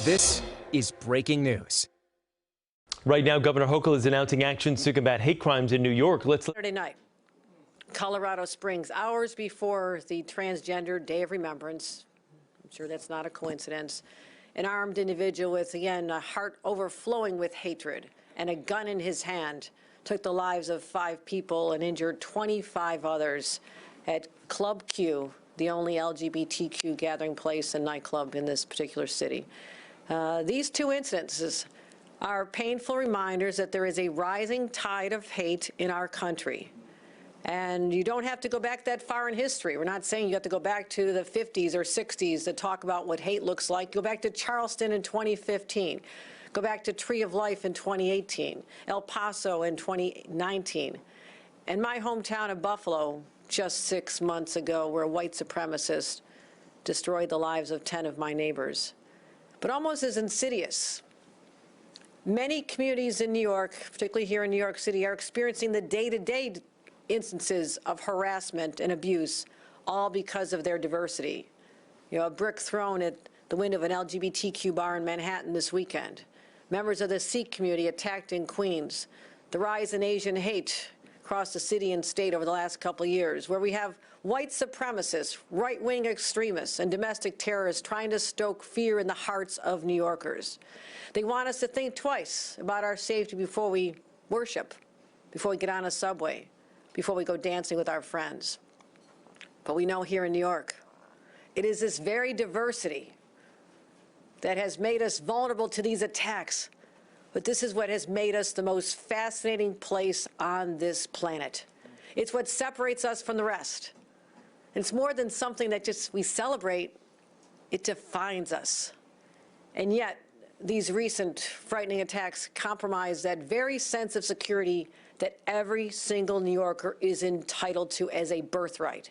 This is breaking news. Right now, Governor Hochul is announcing actions to combat hate crimes in New York. Saturday night, Colorado Springs, hours before the Transgender Day of Remembrance. I'm sure that's not a coincidence. An armed individual with, again, a heart overflowing with hatred and a gun in his hand took the lives of 5 people and injured 25 others at Club Q, the only LGBTQ gathering place and nightclub in this particular city. These 2 incidences are painful reminders that there is a rising tide of hate in our country. And you don't have to go back that far in history. We're not saying you have to go back to the 50s or 60s to talk about what hate looks like. Go back to Charleston in 2015. Go back to Tree of Life in 2018, El Paso in 2019, and my hometown of Buffalo just 6 months ago, where a white supremacist destroyed the lives of 10 of my neighbors. But almost as insidious, many communities in New York, particularly here in New York City, are experiencing the day-to-day instances of harassment and abuse, all because of their diversity. You know, a brick thrown at the window of an LGBTQ bar in Manhattan this weekend. Members of the Sikh community attacked in Queens. The rise in Asian hate across the city and state over the last couple of years, where we have white supremacists, right-wing extremists, and domestic terrorists trying to stoke fear in the hearts of New Yorkers. They want us to think twice about our safety before we worship, before we get on a subway, before we go dancing with our friends. But we know here in New York, it is this very diversity that has made us vulnerable to these attacks. But this is what has made us the most fascinating place on this planet. It's what separates us from the rest. It's more than something that just we celebrate. It defines us. And yet, these recent frightening attacks compromise that very sense of security that every single New Yorker is entitled to as a birthright.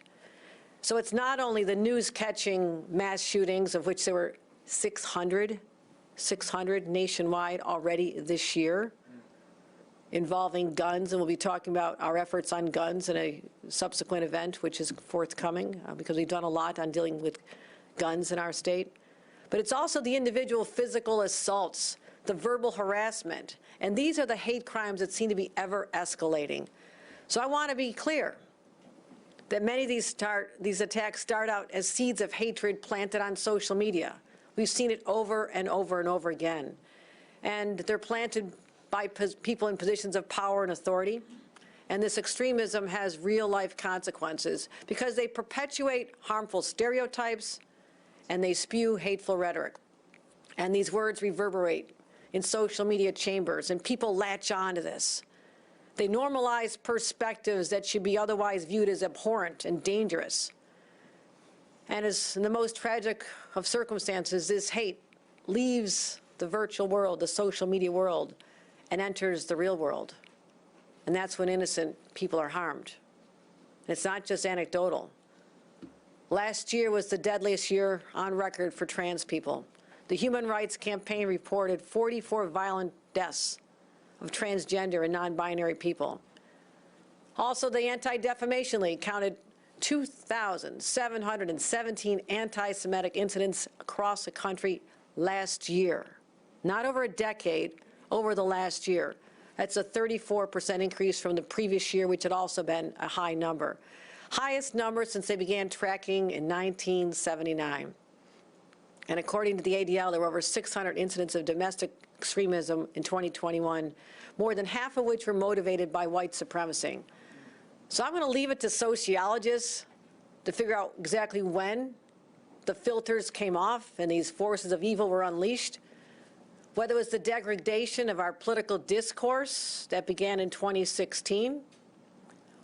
So it's not only the news-catching mass shootings, of which there were 600 nationwide already this year, involving guns, and we'll be talking about our efforts on guns in a subsequent event, which is forthcoming, because we've done a lot on dealing with guns in our state. But it's also the individual physical assaults, the verbal harassment, and these are the hate crimes that seem to be ever escalating. So I want to be clear that many of these attacks start out as seeds of hatred planted on social media. We've seen it over and over and over again. And they're planted by people in positions of power and authority. And this extremism has real-life consequences because they perpetuate harmful stereotypes and they spew hateful rhetoric. And these words reverberate in social media chambers, and people latch on to this. They normalize perspectives that should be otherwise viewed as abhorrent and dangerous. And as in the most tragic of circumstances, this hate leaves the virtual world, the social media world, and enters the real world. And that's when innocent people are harmed. And it's not just anecdotal. Last year was the deadliest year on record for trans people. The Human Rights Campaign reported 44 violent deaths of transgender and non-binary people. Also, the Anti-Defamation League counted 2,717 anti-Semitic incidents across the country last year. Not over a decade, over the last year. That's a 34% increase from the previous year, which had also been a high number. Highest number since they began tracking in 1979. And according to the ADL, there were over 600 incidents of domestic extremism in 2021, more than half of which were motivated by white supremacy. So I'm going to leave it to sociologists to figure out exactly when the filters came off and these forces of evil were unleashed, whether it was the degradation of our political discourse that began in 2016,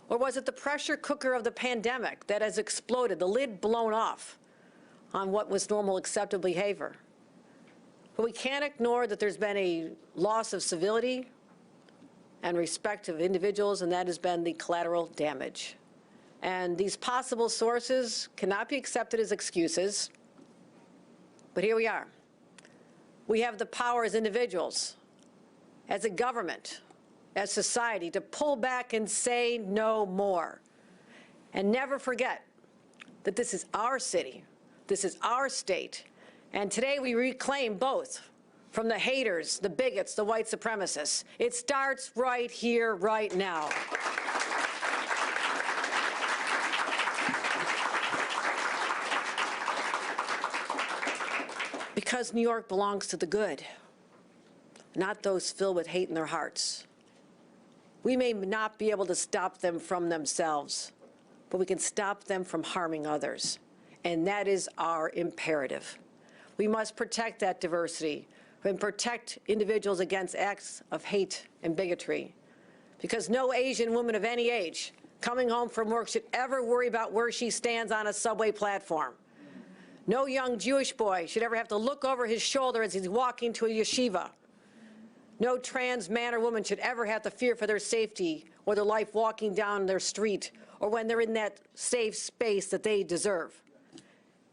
or was it the pressure cooker of the pandemic that has exploded, the lid blown off on what was normal acceptable behavior. But we can't ignore that there's been a loss of civility and respect of individuals, and that has been the collateral damage. And these possible sources cannot be accepted as excuses, but here we are. We have the power as individuals, as a government, as society, to pull back and say no more. And never forget that this is our city, this is our state, And today we reclaim both from the haters, the bigots, the white supremacists. It starts right here, right now. Because New York belongs to the good, not those filled with hate in their hearts. We may not be able to stop them from themselves, but we can stop them from harming others. And that is our imperative. We must protect that diversity and protect individuals against acts of hate and bigotry. Because no Asian woman of any age coming home from work should ever worry about where she stands on a subway platform. No young Jewish boy should ever have to look over his shoulder as he's walking to a yeshiva. No trans man or woman should ever have to fear for their safety or their life walking down their street or when they're in that safe space that they deserve.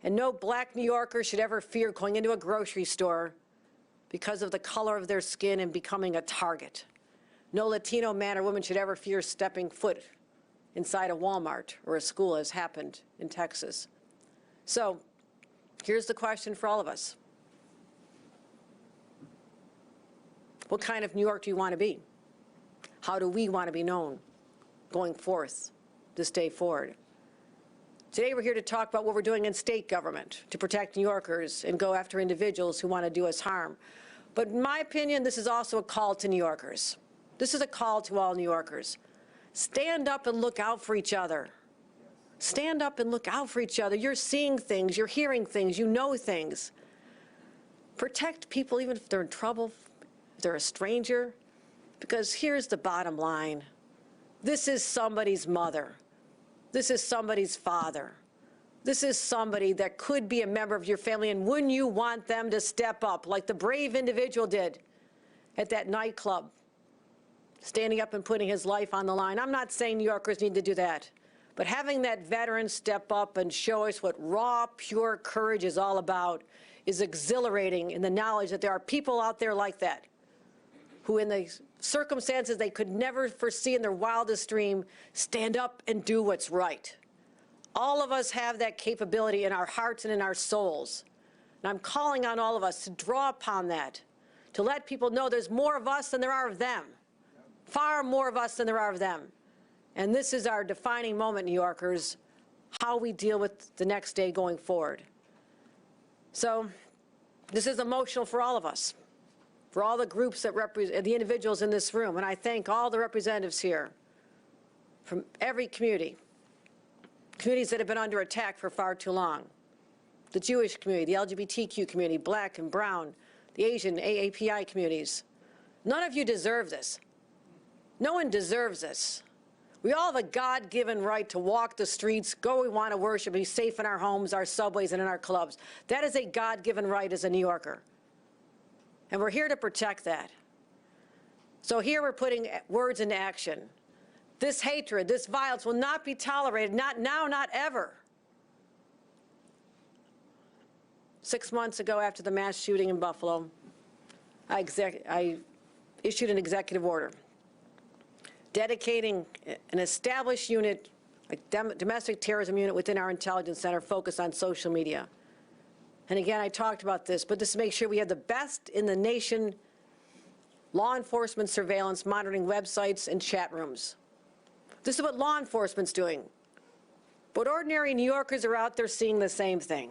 And no black New Yorker should ever fear going into a grocery store because of the color of their skin and becoming a target. No Latino man or woman should ever fear stepping foot inside a Walmart or a school, as happened in Texas. So here's the question for all of us. What kind of New York do you want to be? How do we want to be known going forth this day forward? Today we're here to talk about what we're doing in state government to protect New Yorkers and go after individuals who want to do us harm. But in my opinion, this is also a call to New Yorkers. This is a call to all New Yorkers. Stand up and look out for each other. Stand up and look out for each other. You're seeing things, you're hearing things, you know things. Protect people even if they're in trouble, if they're a stranger, because here's the bottom line. This is somebody's mother. This is somebody's father. This is somebody that could be a member of your family, and wouldn't you want them to step up like the brave individual did at that nightclub, standing up and putting his life on the line? I'm not saying New Yorkers need to do that, but having that veteran step up and show us what raw, pure courage is all about is exhilarating in the knowledge that there are people out there like that who, in the circumstances they could never foresee in their wildest dream, stand up and do what's right. All of us have that capability in our hearts and in our souls. And I'm calling on all of us to draw upon that, to let people know there's more of us than there are of them, far more of us than there are of them. And this is our defining moment, New Yorkers, how we deal with the next day going forward. So this is emotional for all of us, for all the groups that represent the individuals in this room. And I thank all the representatives here from every community, communities that have been under attack for far too long. The Jewish community, the LGBTQ community, black and brown, the Asian AAPI communities. None of you deserve this. No one deserves this. We all have a God-given right to walk the streets, go where we want to worship, be safe in our homes, our subways, and in our clubs. That is a God-given right as a New Yorker. And we're here to protect that. So here we're putting words into action. This hatred, this violence will not be tolerated, not now, not ever. 6 months ago, after the mass shooting in Buffalo, I issued an executive order dedicating an established unit, a domestic terrorism unit within our intelligence center focused on social media. And again, I talked about this, but this to make sure we have the best in the nation law enforcement surveillance monitoring websites and chat rooms. This is what law enforcement's doing. But ordinary New Yorkers are out there seeing the same thing.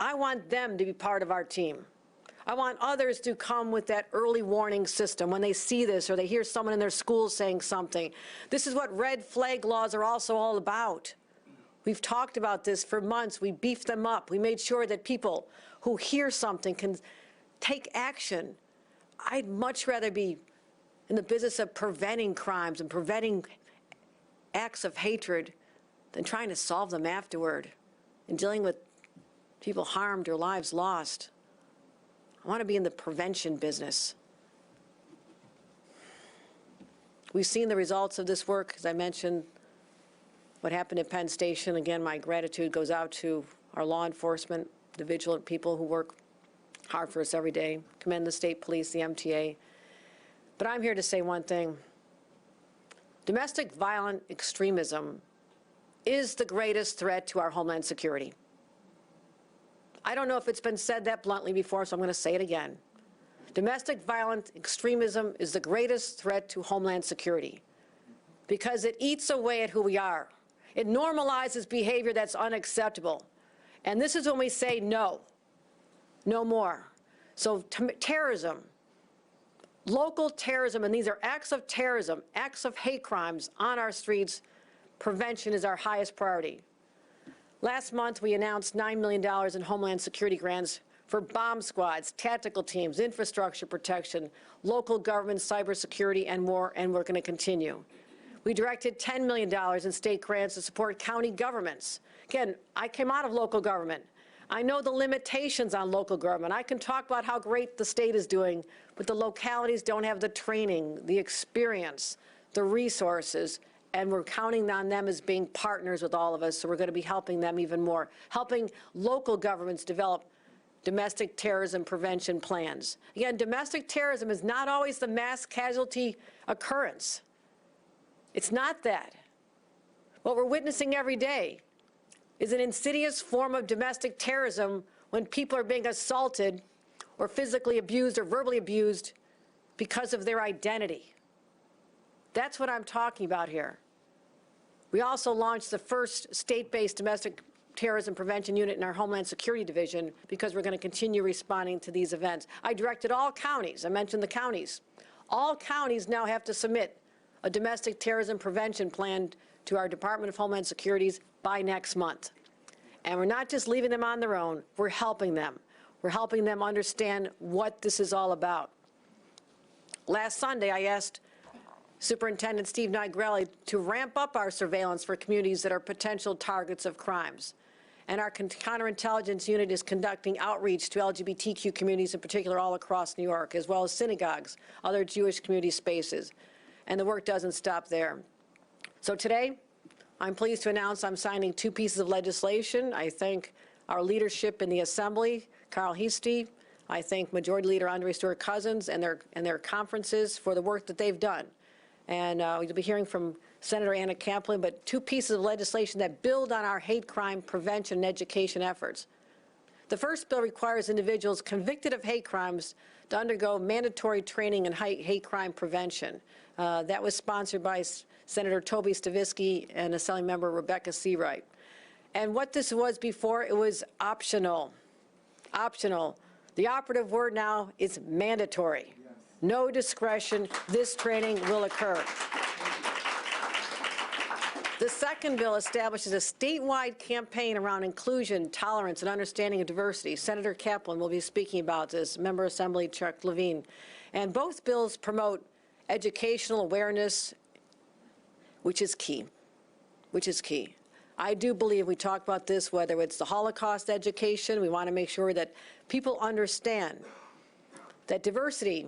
I want them to be part of our team. I want others to come with that early warning system when they see this or they hear someone in their school saying something. This is what red flag laws are also all about. We've talked about this for months. We beefed them up. We made sure that people who hear something can take action. I'd much rather be in the business of preventing crimes and preventing acts of hatred than trying to solve them afterward and dealing with people harmed or lives lost. I want to be in the prevention business. We've seen the results of this work, as I mentioned, what happened at Penn Station. Again, my gratitude goes out to our law enforcement, the vigilant people who work hard for us every day. Commend the state police, the MTA. But I'm here to say one thing. Domestic violent extremism is the greatest threat to our homeland security. I don't know if it's been said that bluntly before, so I'm going to say it again. Domestic violent extremism is the greatest threat to Homeland Security because it eats away at who we are. It normalizes behavior that's unacceptable. And this is when we say no, no more. So terrorism, local terrorism, and these are acts of terrorism, acts of hate crimes on our streets, prevention is our highest priority. Last month, we announced $9 million in Homeland Security grants for bomb squads, tactical teams, infrastructure protection, local government cybersecurity, and more, and we're going to continue. We directed $10 million in state grants to support county governments. Again, I came out of local government. I know the limitations on local government. I can talk about how great the state is doing, but the localities don't have the training, the experience, the resources, and we're counting on them as being partners with all of us, so we're going to be helping them even more, helping local governments develop domestic terrorism prevention plans. Again, domestic terrorism is not always the mass casualty occurrence. It's not that. What we're witnessing every day is an insidious form of domestic terrorism when people are being assaulted or physically abused or verbally abused because of their identity. That's what I'm talking about here. We also launched the first state-based domestic terrorism prevention unit in our Homeland Security Division because we're going to continue responding to these events. I directed all counties, I mentioned the counties. All counties now have to submit a domestic terrorism prevention plan to our Department of Homeland Security's by next month. And we're not just leaving them on their own, we're helping them. We're helping them understand what this is all about. Last Sunday, I asked Superintendent Steve Nigrelli to ramp up our surveillance for communities that are potential targets of crimes. And our counterintelligence unit is conducting outreach to LGBTQ communities in particular all across New York, as well as synagogues, other Jewish community spaces. And the work doesn't stop there. So today, I'm pleased to announce I'm signing 2 pieces of legislation. I thank our leadership in the Assembly, Carl Heastie. I thank Majority Leader Andre Stewart-Cousins and their conferences for the work that they've done. And you'll be hearing from Senator Anna Kaplan, but 2 pieces of legislation that build on our hate crime prevention and education efforts. The first bill requires individuals convicted of hate crimes to undergo mandatory training in hate crime prevention. That was sponsored by Senator Toby Stavisky and Assembly Member Rebecca Seawright. And what this was before, it was optional. Optional. The operative word now is mandatory. Yes. No discretion. This training will occur. The second bill establishes a statewide campaign around inclusion, tolerance, and understanding of diversity. Senator Kaplan will be speaking about this, Member Assembly Chuck Levine. And both bills promote educational awareness, which is key, I do believe we talk about this, whether it's the Holocaust education, we want to make sure that people understand that diversity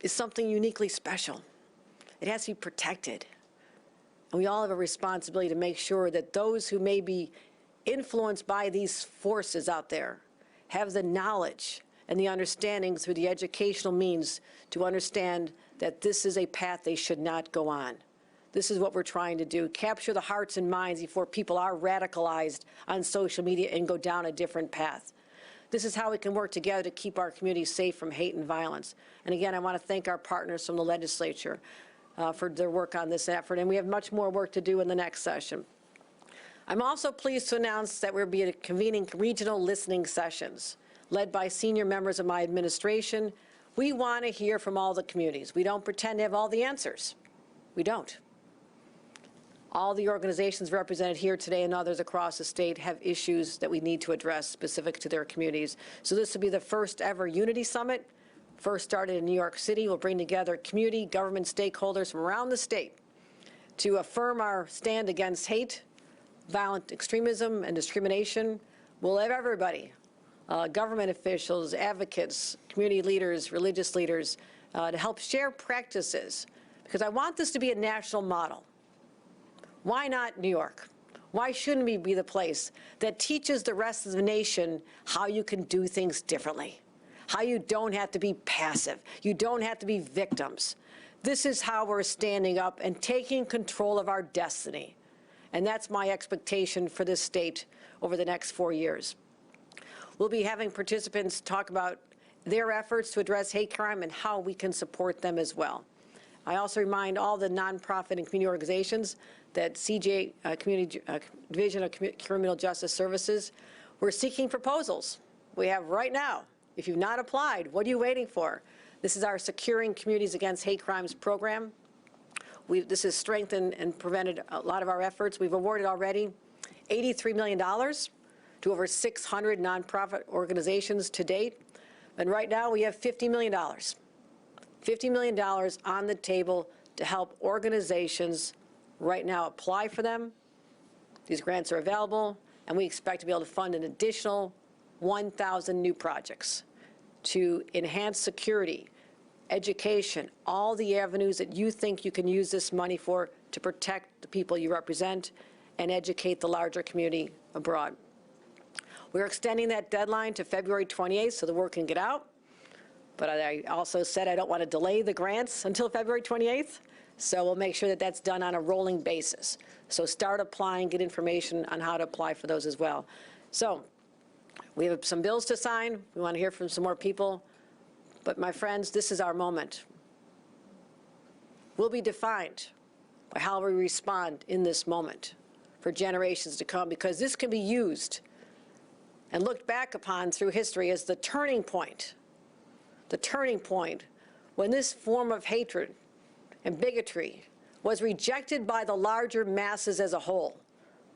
is something uniquely special. It has to be protected. And we all have a responsibility to make sure that those who may be influenced by these forces out there have the knowledge and the understanding through the educational means to understand that this is a path they should not go on. This is what we're trying to do, capture the hearts and minds before people are radicalized on social media and go down a different path. This is how we can work together to keep our communities safe from hate and violence. And again, I want to thank our partners from the legislature for their work on this effort, and we have much more work to do in the next session. I'm also pleased to announce that we'll be convening regional listening sessions led by senior members of my administration. We want to hear from all the communities. We don't pretend to have all the answers. We don't. All the organizations represented here today and others across the state have issues that we need to address specific to their communities. So this will be the first ever Unity Summit, first started in New York City. We'll bring together community, government stakeholders from around the state to affirm our stand against hate, violent extremism, and discrimination. We'll have everybody, government officials, advocates, community leaders, religious leaders, to help share practices, because I want this to be a national model. Why not New York? Why shouldn't we be the place that teaches the rest of the nation how you can do things differently? How you don't have to be passive. You don't have to be victims. This is how we're standing up and taking control of our destiny. And that's my expectation for this state over the next 4 years. We'll be having participants talk about their efforts to address hate crime and how we can support them as well. I also remind all the nonprofit and community organizations that CJ Division of Criminal Justice Services, we're seeking proposals. We have right now. If you've not applied, what are you waiting for? This is our Securing Communities Against Hate Crimes program. This has strengthened and prevented a lot of our efforts. We've awarded already $83 million to over 600 nonprofit organizations to date. And right now we have $50 million. $50 million on the table to help organizations right now apply for them. These grants are available, and we expect to be able to fund an additional 1,000 new projects to enhance security, education, all the avenues that you think you can use this money for to protect the people you represent and educate the larger community abroad. We're extending that deadline to February 28th so the word can get out. But I also said I don't want to delay the grants until February 28th, so we'll make sure that that's done on a rolling basis. So start applying, get information on how to apply for those as well. So we have some bills to sign. We want to hear from some more people. But my friends, this is our moment. We'll be defined by how we respond in this moment for generations to come, because this can be used and looked back upon through history as the turning point when this form of hatred and bigotry was rejected by the larger masses as a whole,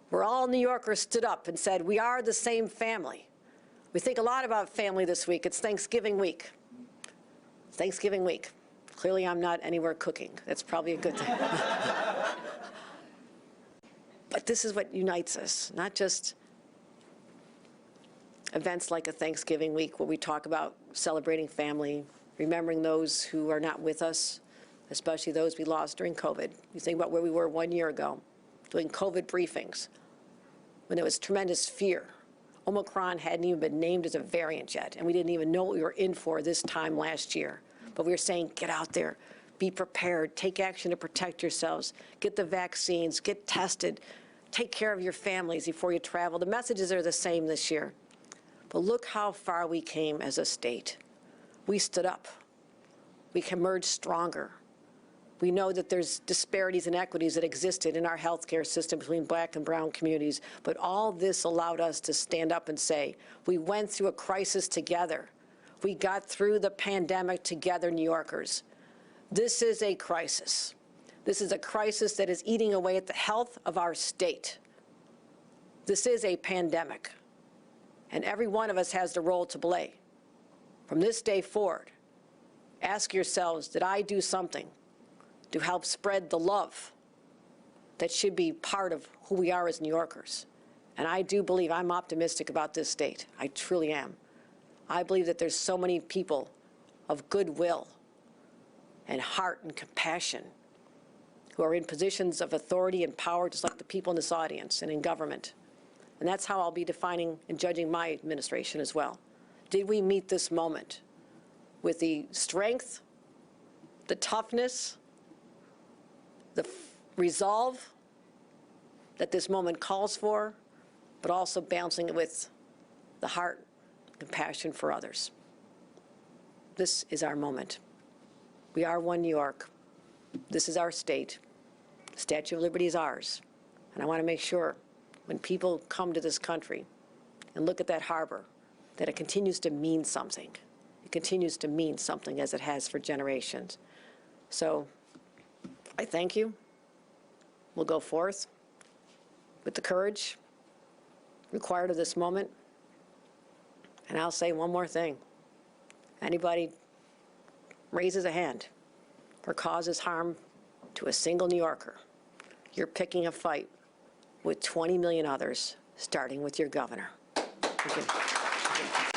where all New Yorkers stood up and said, we are the same family. We think a lot about family this week. It's Thanksgiving week. Thanksgiving week. Clearly, I'm not anywhere cooking. That's probably a good thing. But this is what unites us, not just events like a Thanksgiving week where we talk about celebrating family, remembering those who are not with us, especially those we lost during COVID. You think about where we were 1 year ago, doing COVID briefings, when there was tremendous fear. Omicron hadn't even been named as a variant yet, and we didn't even know what we were in for this time last year. But we were saying, get out there, be prepared, take action to protect yourselves, get the vaccines, get tested, take care of your families before you travel. The messages are the same this year. But look how far we came as a state. We stood up. We emerged stronger. We know that there's disparities and inequities that existed in our healthcare system between black and brown communities, but all this allowed us to stand up and say, we went through a crisis together. We got through the pandemic together, New Yorkers. This is a crisis. This is a crisis that is eating away at the health of our state. This is a pandemic. And every one of us has the role to play. From this day forward, ask yourselves, did I do something to help spread the love that should be part of who we are as New Yorkers? And I do believe, I'm optimistic about this state. I truly am. I believe that there's so many people of goodwill and heart and compassion who are in positions of authority and power, just like the people in this audience and in government. And that's how I'll be defining and judging my administration as well. Did we meet this moment with the strength, the toughness, the resolve that this moment calls for, but also balancing it with the heart, compassion for others? This is our moment. We are one New York. This is our state. The Statue of Liberty is ours. And I want to make sure when people come to this country and look at that harbor, that it continues to mean something. It continues to mean something as it has for generations. So I thank you. We'll go forth with the courage required of this moment. And I'll say one more thing. Anybody raises a hand or causes harm to a single New Yorker, you're picking a fight with 20 million others, starting with your governor. Thank you.